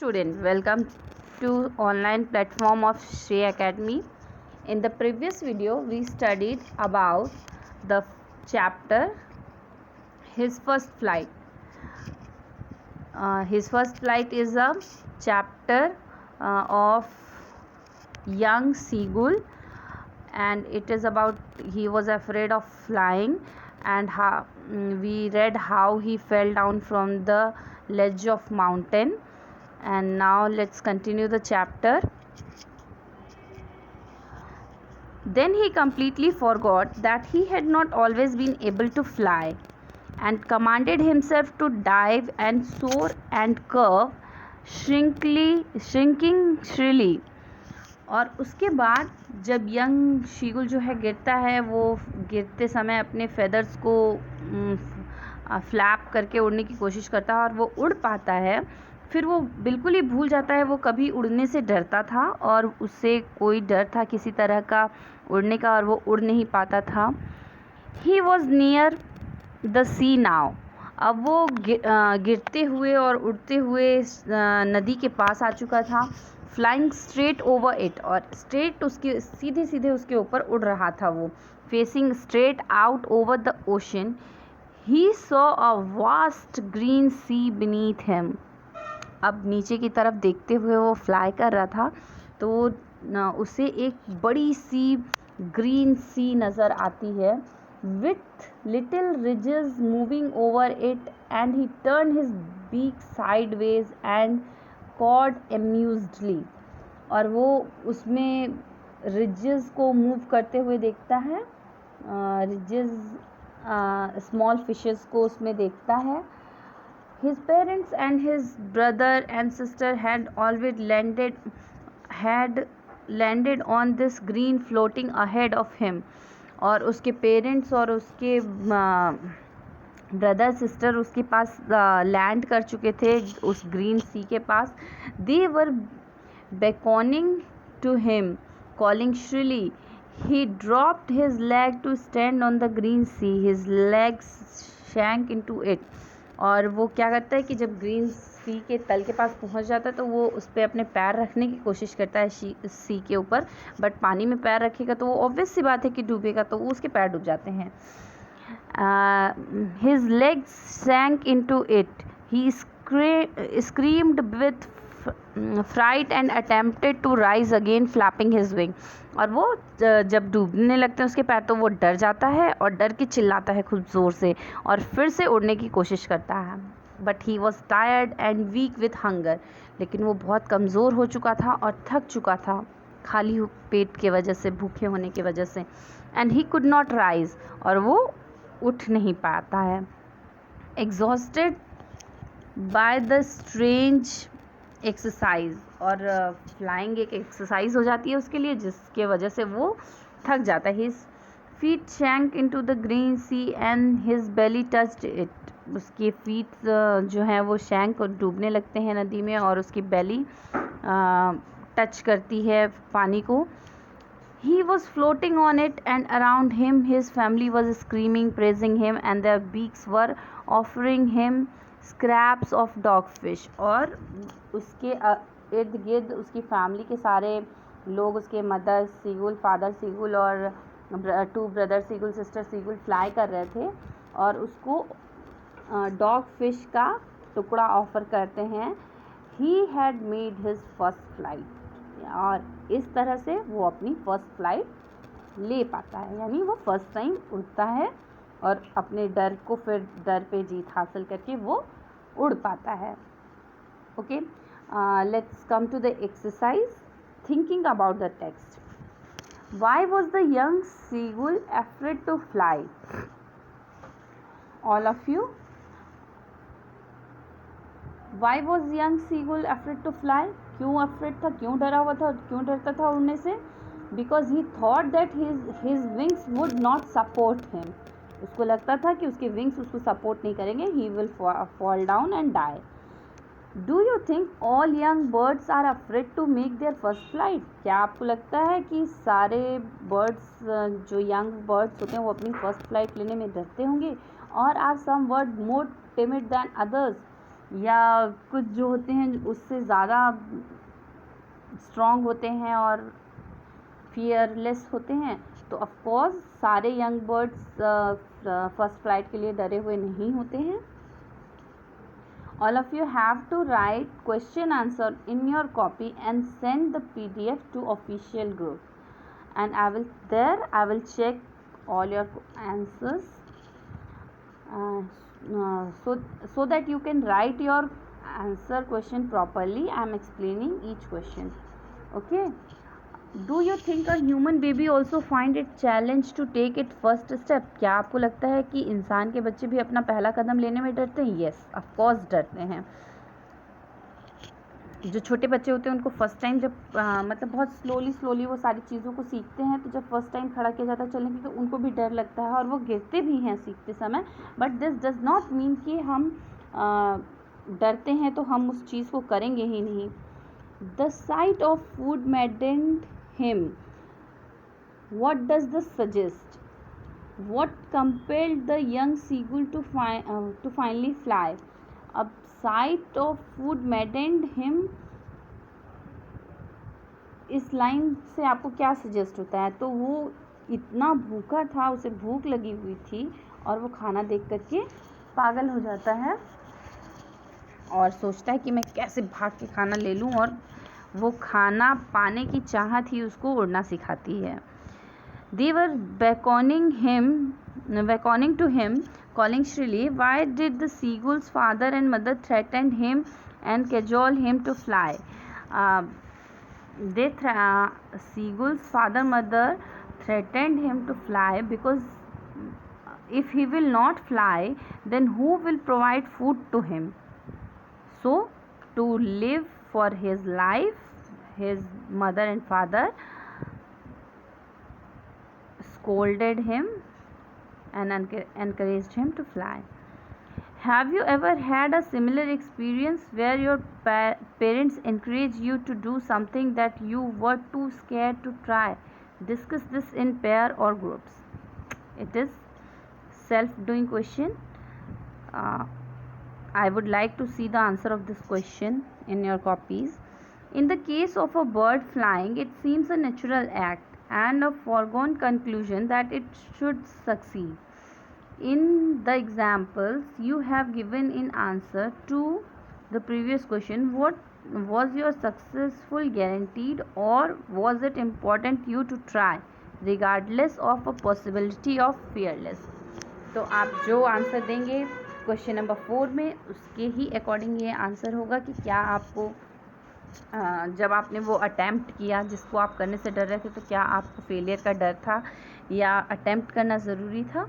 Student, welcome to online platform of Shri Academy. In the previous video, we studied about the chapter His First Flight. His First Flight is a chapter of young seagull, and it is about he was afraid of flying, and we read how he fell down from the ledge of mountain. And now let's continue the chapter. Then he completely forgot that he had not always been able to fly, and commanded himself to dive and soar and curve, shrinking shrilly. और उसके बाद जब young शीगुल जो है गिरता है, वो गिरते समय अपने फेदर्स को फ्लैप करके उड़ने की कोशिश करता है और वो उड़ पाता है। फिर वो बिल्कुल ही भूल जाता है वो कभी उड़ने से डरता था और उससे कोई डर था किसी तरह का उड़ने का, और वो उड़ नहीं पाता था। He was near the sea now. अब वो गिरते हुए और उड़ते हुए नदी के पास आ चुका था। फ्लाइंग स्ट्रेट ओवर इट, और स्ट्रेट उसके सीधे सीधे उसके ऊपर उड़ रहा था वो, facing straight out over the ocean. He saw a vast green sea beneath him. अब नीचे की तरफ देखते हुए वो फ्लाई कर रहा था, तो उसे एक बड़ी सी ग्रीन सी नज़र आती है, with little ridges moving over it, and he turn his beak sideways and cawed amusedly. और वो उसमें रिजेस को मूव करते हुए देखता है, रिजेस स्मॉल फिशेस को उसमें देखता है। His parents and his brother and sister had always landed on this green floating ahead of him. और उसके पेरेंट्स और उसके ब्रदर सिस्टर उसके पास लैंड कर चुके थे उस ग्रीन सी के पास। They were beckoning to him, calling shrilly. He dropped his leg to stand on the green sea. His legs sank into it. और वो क्या करता है कि जब ग्रीन सी के तल के पास पहुंच जाता है तो वो उस पर अपने पैर रखने की कोशिश करता है सी के ऊपर, बट पानी में पैर रखेगा तो वो ऑब्वियस सी बात है कि डूबेगा, तो वो उसके पैर डूब जाते हैं। His legs sank into it. He screamed with fright and attempted to rise again flapping his wing. और वो जब डूबने लगते हैं उसके पैर तो वो डर जाता है और डर के चिल्लाता है खूब ज़ोर से और फिर से उड़ने की कोशिश करता है। But he was tired and weak with hunger. लेकिन वो बहुत कमज़ोर हो चुका था और थक चुका था खाली पेट के वजह से, भूखे होने की वजह से। And he could not rise, और वो उठ नहीं पाता है। Exhausted by the strange exercise, और फ्लाइंग एक एक्सरसाइज हो जाती है उसके लिए जिसके वजह से वो थक जाता है। His feet sank into the green sea and his belly touched it. उसके फीट जो हैं वो शैंक और डूबने लगते हैं नदी में, और उसकी बेली टच करती है पानी को। He was floating on it, and around him his family was screaming, praising him, and their beaks were offering him scraps of dogfish. और उसके इर्द गिर्द उसकी फैमिली के सारे लोग, उसके मदर सीगुल, फादर सीगुल और 2 brother seagull, sister seagull fly कर रहे थे और उसको डॉग फिश का टुकड़ा ऑफ़र करते हैं। He had made his first flight. और इस तरह से वो अपनी फर्स्ट फ्लाइट ले पाता है, यानी वो फर्स्ट टाइम उड़ता है और अपने डर को फिर डर पे जीत हासिल करके वो उड़ पाता है। Okay, let's come to the exercise thinking about the text. Why was the young seagull afraid to fly? All of you, why was young seagull afraid to fly? क्यों अफ्रेड था, क्यों डरा हुआ था, क्यों डरता था उड़ने से? Because he thought that his wings would not support him. उसको लगता था कि उसके विंग्स उसको सपोर्ट नहीं करेंगे, he will fall down and die. Do you think all young birds are afraid to make their first flight? क्या आपको लगता है कि सारे बर्ड्स जो यंग बर्ड्स होते हैं वो अपनी फर्स्ट फ्लाइट लेने में डरते होंगे? और are some bird more timid than others? या कुछ जो होते हैं उससे ज़्यादा स्ट्रॉन्ग होते हैं और फियरलेस होते हैं। तो ऑफ कोर्स सारे यंग बर्ड्स फर्स्ट फ्लाइट के लिए डरे हुए नहीं होते हैं। All of you have to write question answer in your copy and send the PDF to official group, and I will check all your answers, so that you can write your answer question properly. I am explaining each question. Okay. Do you think a human baby also find it challenge to take it first step? क्या आपको लगता है कि इंसान के बच्चे भी अपना पहला कदम लेने में डरते हैं? Yes, of course डरते हैं। जो छोटे बच्चे होते हैं उनको फर्स्ट टाइम जब मतलब बहुत स्लोली वो सारी चीज़ों को सीखते हैं, तो जब फर्स्ट टाइम खड़ा किया जाता है चलने के तो उनको भी डर लगता है और वो गिरते भी हैं सीखते समय। But this does not mean कि हम डरते हैं तो हम उस चीज़ को करेंगे ही नहीं। The site of food मैडेंड him. What does this suggest? What compelled the young seagull to finally fly? अब sight of food maddened him, इस लाइन से आपको क्या सजेस्ट होता है? तो वो इतना भूखा था, उसे भूख लगी हुई थी और वो खाना देख करके पागल हो जाता है और सोचता है कि मैं कैसे भाग के खाना ले लूँ, और वो खाना पाने की चाहत ही उसको उड़ना सिखाती है। They were beckoning to him, calling shrilly. Why did the seagull's father and mother threaten him and cajole him to fly? Seagull's father mother threatened him to fly because if he will not fly, then who will provide food to him? So, to live for his life, his mother and father scolded him and encouraged him to fly. Have you ever had a similar experience where your parents encouraged you to do something that you were too scared to try? Discuss this in pair or groups. It is self-doing question. I would like to see the answer of this question in your copies. In the case of a bird flying, it seems a natural act and a foregone conclusion that it should succeed. In the examples you have given in answer to the previous question, what was your successful guaranteed, or was it important you to try regardless of a possibility of fearless? तो आप जो answer देंगे question number 4 में, उसके ही according ये answer होगा कि क्या आपको जब आपने वो अटैम्प्ट किया जिसको आप करने से डर रहे थे, तो क्या आपको फेलियर का डर था या अटैम्प्ट करना ज़रूरी था।